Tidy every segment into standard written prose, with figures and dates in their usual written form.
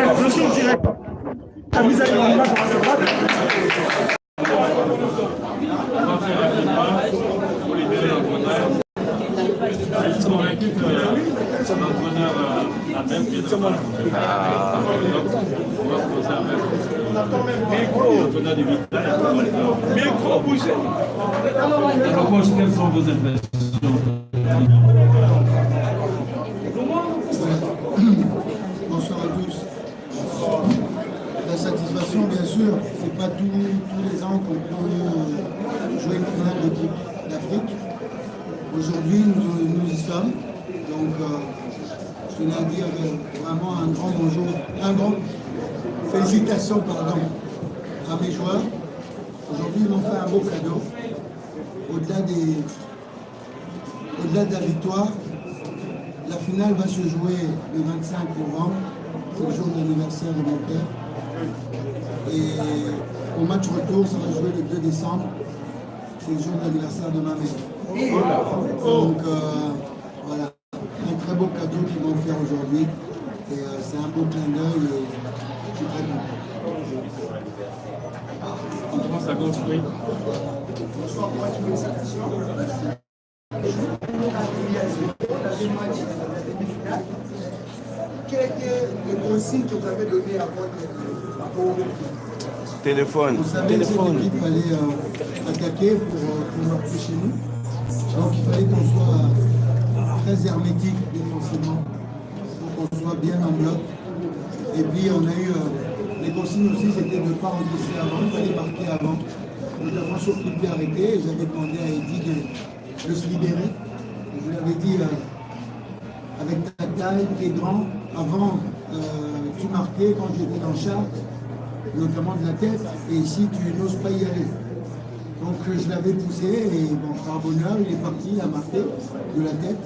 Je suis en direct. La mise à l'image, on va se battre. Je suis convaincu que l'entraîneur a même pied de balle. On va se poser avec l'entraîneur du Vital. Micro bougé. Alors, coach, quelles sont vos impressions? Bonsoir à tous. La satisfaction, bien sûr, c'est pas tous les ans qu'on peut jouer une finale de Coupe d'Afrique. Aujourd'hui, nous y sommes. Donc, je tenais à dire vraiment un grand bonjour, un grand félicitations à mes joueurs. Aujourd'hui, ils m'ont fait un beau cadeau. Au-delà de la victoire, la finale va se jouer le 25 novembre, c'est le jour d'anniversaire de mon père. Et au match retour, ça va jouer le 2 décembre, c'est le jour d'anniversaire de ma mère. Donc voilà, un très beau cadeau qu'ils m'ont fait aujourd'hui. Et c'est un beau clin d'œil et je suis très content. On commence à gauche, oui. Bonsoir, moi je vous salue. Quel était le consigne que vous avez donné à votre téléphone? Vous savez que cette équipe allait attaquer pour marquer chez nous. Donc il fallait qu'on soit très hermétique défensivement, pour qu'on soit bien en bloc. Et puis on a eu les consignes aussi, c'était de ne pas encaisser avant, il fallait marquer avant. Notamment sur coup de pied arrêté, j'avais demandé à Eddy de se libérer. Et je lui avais dit, avec ta taille, t'es grand, avant tu marquais quand j'étais dans le char, notamment de la tête, et ici tu n'oses pas y aller. Donc je l'avais poussé, et bon, par bonheur, il est parti, il a marqué de la tête.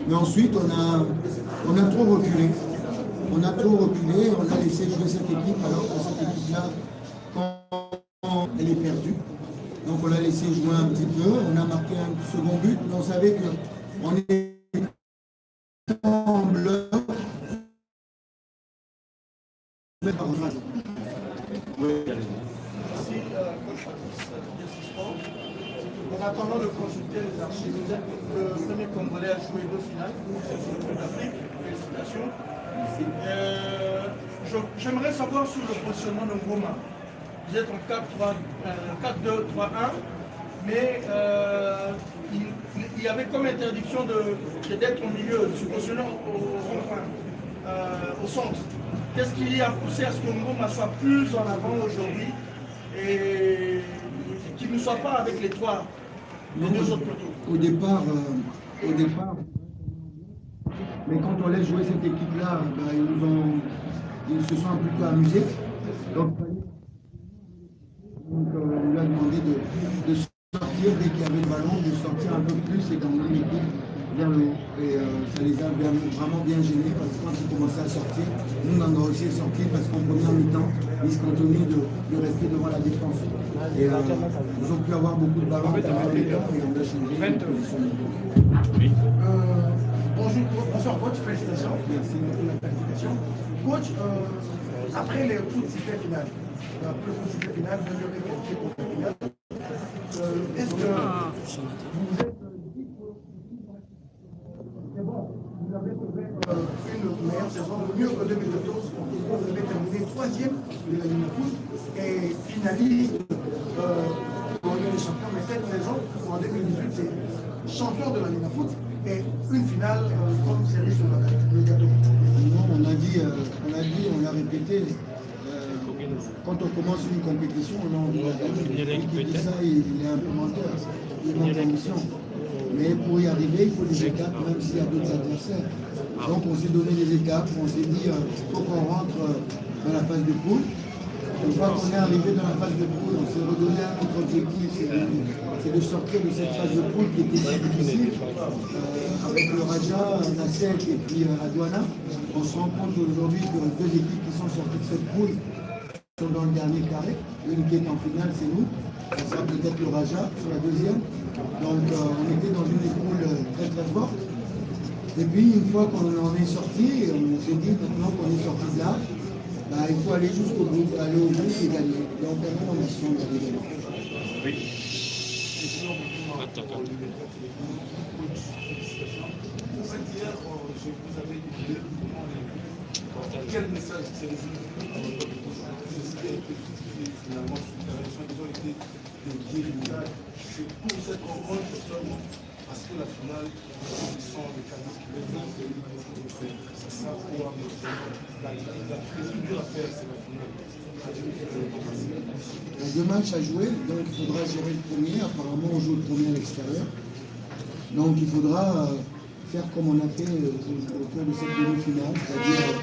Mais ensuite, on a trop reculé. On a trop reculé, on a laissé jouer cette équipe, alors que cette équipe-là, quand elle est perdue, donc on l'a laissé jouer un petit peu, on a marqué un second but, mais on savait qu'on est en bloc. En attendant de consulter les archives, vous êtes le premier Congolais à jouer 2 finales d'Afrique. Félicitations. J'aimerais savoir sur le positionnement de Ngoma. Vous êtes en 4-2-3-1, mais il y avait comme interdiction d'être au milieu, de se positionner au rond-point, au centre. Qu'est-ce qui a poussé à ce que Ngoma soit plus en avant aujourd'hui et qu'il ne soit pas avec les deux autres plateaux? Au départ, mais quand on laisse jouer cette équipe-là, ils se sont plutôt amusés. Donc on lui a demandé de sortir dès qu'il y avait le ballon, de sortir un peu plus et d'emmener l'équipe vers le haut. Et ça les a vraiment bien gênés parce que quand ils commençaient à sortir, nous on a aussi sorti parce qu'en première mi-temps, ils se contenaient de rester devant la défense. Et ils ont pu avoir beaucoup de ballons en première mi-temps et on a changé de position. Oui. Bonsoir coach, félicitations. Merci pour la qualification. Coach, après les coups de sifflet final, vous avez qualifié pour la finale. Est-ce que vous êtes c'est bon, vous avez trouvé une meilleure saison, mieux que 2014, vous avez terminé 3e de la Ligue Foot et finaliste en Ligue des Champions, mais cette saison, en 2018, c'est champion de la Ligue Foot et une finale comme série sur le gâteau. Non, on l'a répété. Quand on commence une compétition, celui qui dit ça, il est un peu menteur, il manque d'ambition. Mais pour y arriver, il faut des étapes, même s'il y a d'autres adversaires. Donc on s'est donné des étapes, on s'est dit il faut qu'on rentre dans la phase de poule. Une fois qu'on est arrivé dans la phase de poule, on s'est redonné un autre objectif, c'est de sortir de cette phase de poule qui était si difficile. Avec le Raja, Nasek et puis Adouana, on se rend compte aujourd'hui que 2 équipes qui sont sorties de cette poule sont dans le dernier carré. Une qui est en finale, c'est nous. Ça sera peut-être le Raja sur la deuxième. Donc on était dans une poule très très forte. Et puis une fois qu'on en est sorti, on s'est dit maintenant qu'on est sorti de là, il faut aller jusqu'au bout, aller au bout et gagner. Et on permet l'ambition d'aller gagner. Oui. Quel message c'est finalement ils ont été dédiés. C'est pour cette rencontre seulement parce que la finale, ils sont les mécanismes ça sera pour la plus dure à faire, c'est la finale. Il y a 2 matchs à jouer, donc il faudra gérer le premier. Apparemment, on joue le premier à l'extérieur. Donc il faudra faire comme on a fait autour de cette demi-finale, c'est-à-dire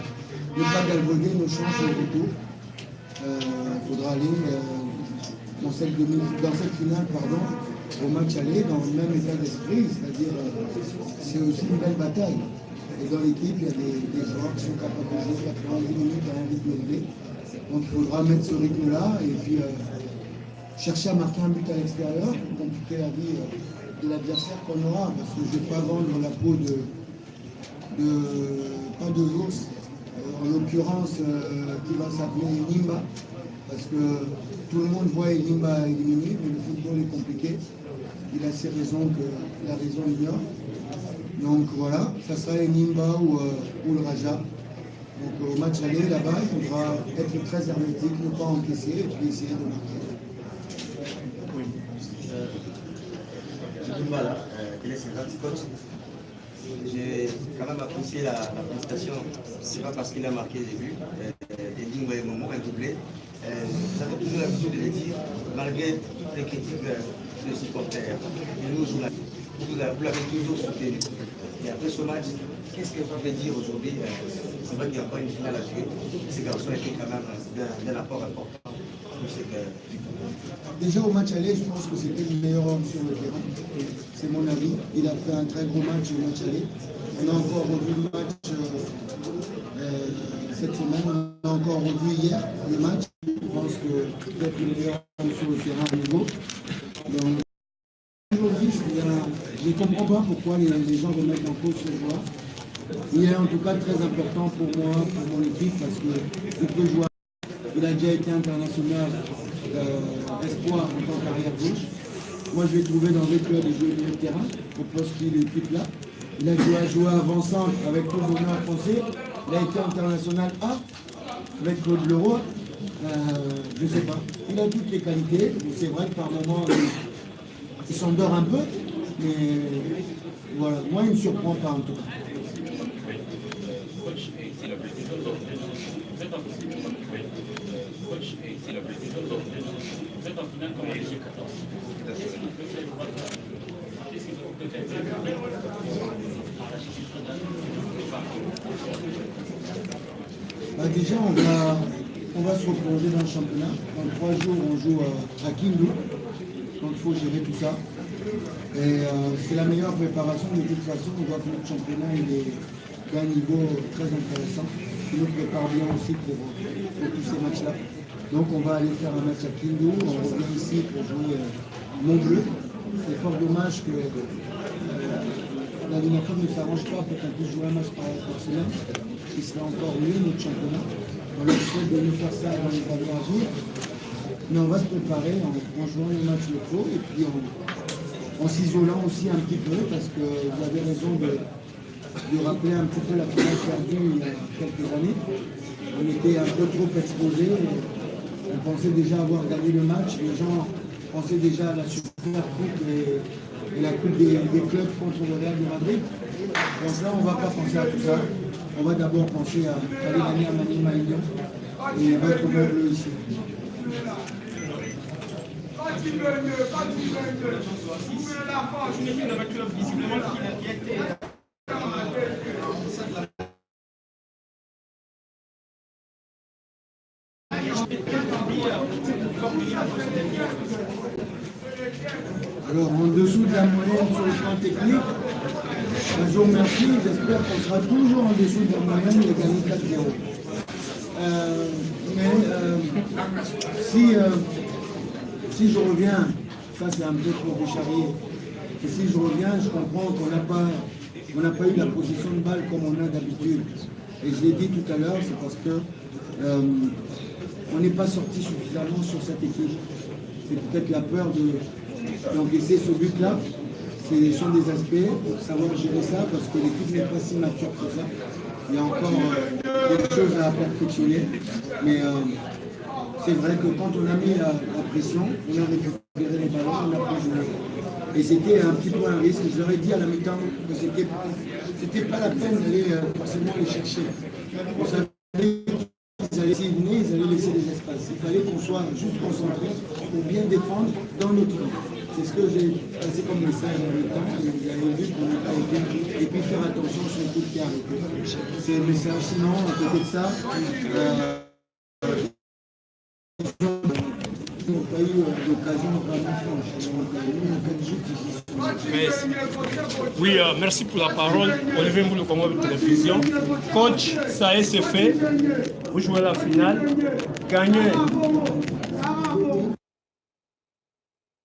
ne pas galvauder nos chances au retour. Il faudra aller dans cette finale, au match aller, dans le même état d'esprit, c'est-à-dire c'est aussi une belle bataille. Et dans l'équipe, il y a des joueurs qui sont capables de jouer 90 minutes à un rythme élevé. Donc il faudra mettre ce rythme-là et puis chercher à marquer un but à l'extérieur pour compliquer la vie de l'adversaire qu'on aura. Parce que je ne vais pas vendre la peau pas de l'ours, en l'occurrence qui va s'appeler Nimba. Parce que tout le monde voit Nimba éliminé, mais le football est compliqué. Il a ses raisons que la raison ignore. Donc voilà, ça sera Nimba ou le Raja. Donc au match aller, là-bas, il faudra être très hermétique, ne pas encaisser et puis essayer de marquer. Oui. J'ai du mal à laisser le coach. J'ai quand même apprécié la prestation. C'est pas parce qu'il a marqué les buts. Et Nimba et Momo, un doublé. Vous avez toujours l'habitude de le dire, malgré toutes les critiques des supporters. Et nous, vous l'avez toujours soutenu. Et après ce match, qu'est-ce que vous pouvez dire aujourd'hui? C'est vrai qu'il n'y a pas une finale à jouer. Ces garçons étaient quand même d'un apport important. Déjà au match aller, je pense que c'était le meilleur homme sur le terrain. C'est mon avis. Il a fait un très gros match au match aller. On a encore revu le match cette semaine. On a encore revu hier le match. Je pense que peut-être le meilleur homme sur le terrain à nouveau. Donc, aujourd'hui, je ne comprends pas pourquoi les gens remettent en cause ce joueur. Il est en tout cas très important pour moi, pour mon équipe, parce qu'il peut jouer. Il a déjà été international espoir en tant qu'arrière gauche. Moi, je l'ai trouvé dans des clubs et jouer milieu de terrain, au poste qu'il occupe là. Il a joué avant-centre avec tout le bonheur français. Il a été international A avec Claude Leroy. Je ne sais pas. Il a toutes les qualités. C'est vrai que par moments, il s'endort un peu. Mais voilà, moi, il ne me surprend pas en tout cas. Déjà, on va se replonger dans le championnat. Dans 3 jours, on joue à Kindu. Donc il faut gérer tout ça. Et c'est la meilleure préparation de toute façon. On voit que notre championnat est d'un niveau très intéressant. Il nous prépare bien aussi pour tous ces matchs-là. Donc on va aller faire un match à Kindu. On revient ici pour jouer Montbleu. C'est fort dommage que la Lunafa ne s'arrange pas pour qu'on puisse jouer un match par semaine, qui serait encore mieux notre championnat. On a essayé de nous faire ça dans les années à jour. Mais on va se préparer en jouant les matchs locaux et puis en s'isolant aussi un petit peu, parce que vous avez raison de rappeler un petit peu la finale perdue il y a quelques années. On était un peu trop exposés. On pensait déjà avoir gagné le match. Les gens pensaient déjà à la Super Coupe et la Coupe des clubs contre le Real de Madrid. Donc là, on ne va pas penser à tout ça. On va d'abord penser à aller gagner à Manille Malignon et battre le bleu ici. Alors, en dessous de la moyenne sur le plan technique, je vous remercie. J'espère qu'on sera toujours en dessous de la moyenne et gagner 4-0. Si je reviens, ça c'est un peu pour vous charrier, et si je reviens, je comprends qu'on n'a pas eu la position de balle comme on a d'habitude. Et je l'ai dit tout à l'heure, c'est parce que on n'est pas sorti suffisamment sur cette équipe. C'est peut-être la peur d'encaisser ce but-là. Ce sont des aspects, pour savoir gérer ça, parce que l'équipe n'est pas si mature que ça. Il y a encore des choses à perfectionner. Mais c'est vrai que quand on a mis la pression, on a récupéré les ballons, on a pris joué. Et c'était un petit peu un risque. Je leur ai dit à la mi-temps que c'était pas la peine d'aller forcément les chercher. On savait qu'ils allaient, s'ils venaient, ils allaient laisser des espaces. Il fallait qu'on soit juste concentré pour bien défendre dans notre camp. C'est ce que j'ai passé comme message à la mi-temps. Vous avez vu qu'on n'a pas été. Et puis faire attention sur le coup de pied arrêté. C'est le message. Sinon, à côté de ça, ils n'ont pas eu d'occasion vraiment franche. Oui, merci pour la parole. Olivier Mboulou, comme de télévision. Coach, ça y est, c'est fait. Vous jouez la finale. Gagnez